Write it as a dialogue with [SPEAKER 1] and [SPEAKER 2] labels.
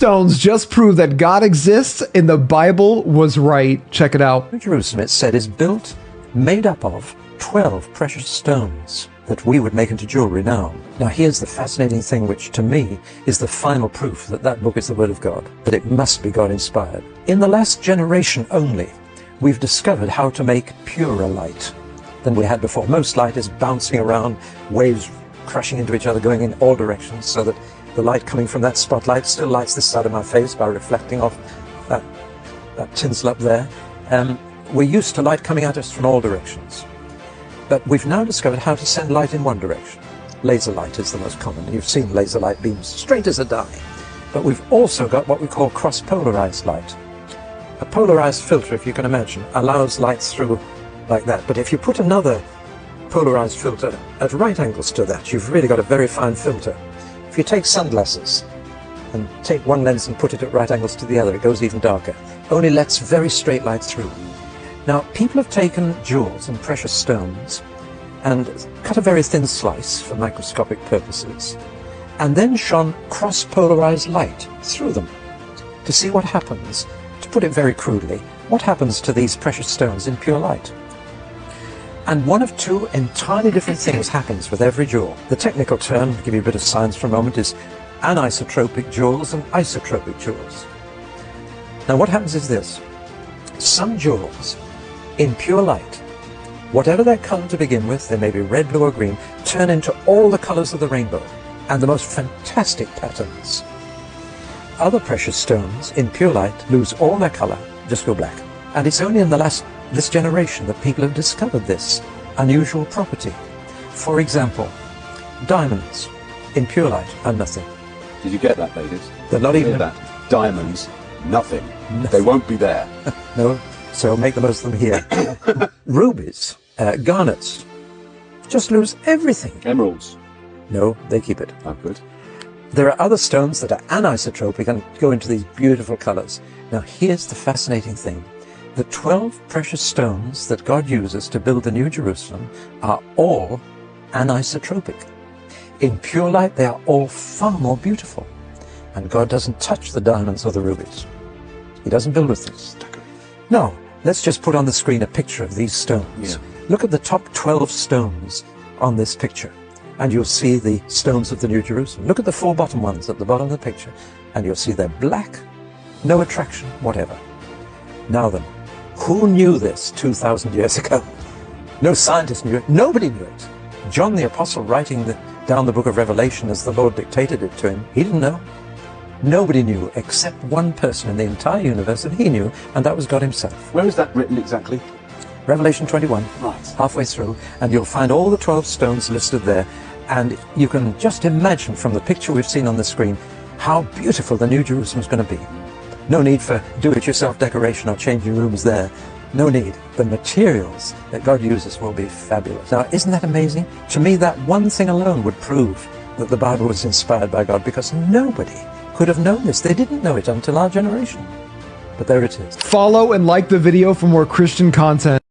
[SPEAKER 1] stones just prove that God exists and the Bible was right. Check it out.
[SPEAKER 2] Jerusalem, it said, is built, made up of 12 precious stones that we would make into jewelry now. Now here's the fascinating thing, which to me is the final proof that that book is the Word of God, that it must be God-inspired. In the last generation only, we've discovered how to make purer light than we had before. Most light is bouncing around, waves crashing into each other, going in all directions, so that the light coming from that spotlight still lights this side of my face by reflecting off that tinsel up there. We're used to light coming at us from all directions. But we've now discovered how to send light in one direction. Laser light is the most common. You've seen laser light beams straight as a die. But we've also got what we call cross-polarized light. A polarized filter, if you can imagine, allows light through like that. But if you put another polarized filter at right angles to that, you've really got a very fine filter. If you take sunglasses and take one lens and put it at right angles to the other, it goes even darker. Only lets very straight light through. Now, people have taken jewels and precious stones and cut a very thin slice for microscopic purposes, and then shone cross-polarized light through them to see what happens. To put it very crudely, what happens to these precious stones in pure light? And one of two entirely different things happens with every jewel. The technical term, to give you a bit of science for a moment, is anisotropic jewels and isotropic jewels. Now what happens is this. Some jewels, in pure light, whatever their color to begin with, they may be red, blue or green, turn into all the colors of the rainbow and the most fantastic patterns. Other precious stones, in pure light, lose all their color, just go black. And it's only in this generation that people have discovered this unusual property. For example, diamonds, in pure light, are nothing.
[SPEAKER 3] Did you get that, ladies?
[SPEAKER 2] They're not even...
[SPEAKER 3] that. Diamonds, nothing. They won't be there.
[SPEAKER 2] No, so make the most of them here. Rubies, garnets, just lose everything.
[SPEAKER 3] Emeralds?
[SPEAKER 2] No, they keep it.
[SPEAKER 3] Oh, good.
[SPEAKER 2] There are other stones that are anisotropic and go into these beautiful colors. Now here's the fascinating thing. The 12 precious stones that God uses to build the New Jerusalem are all anisotropic. In pure light, they are all far more beautiful. And God doesn't touch the diamonds or the rubies. He doesn't build with them. No, let's just put on the screen a picture of these stones.
[SPEAKER 3] Yeah.
[SPEAKER 2] Look at the top 12 stones on this picture, and you'll see the stones of the New Jerusalem. Look at the 4 bottom ones at the bottom of the picture, and you'll see they're black, no attraction, whatever. Now then, who knew this 2,000 years ago? No scientist knew it. Nobody knew it. John the Apostle, writing down the book of Revelation as the Lord dictated it to him, he didn't know. Nobody knew except one person in the entire universe, and he knew, and that was God himself.
[SPEAKER 3] Where is that written exactly?
[SPEAKER 2] Revelation 21,
[SPEAKER 3] Right.
[SPEAKER 2] halfway through, and you'll find all the 12 stones listed there, and you can just imagine from the picture we've seen on the screen how beautiful the New Jerusalem is going to be. No need for do-it-yourself decoration or changing rooms there. No need. The materials that God uses will be fabulous. Now, isn't that amazing? To me, that one thing alone would prove that the Bible was inspired by God, because nobody could have known this. They didn't know it until our generation. But there it is.
[SPEAKER 1] Follow and like the video for more Christian content.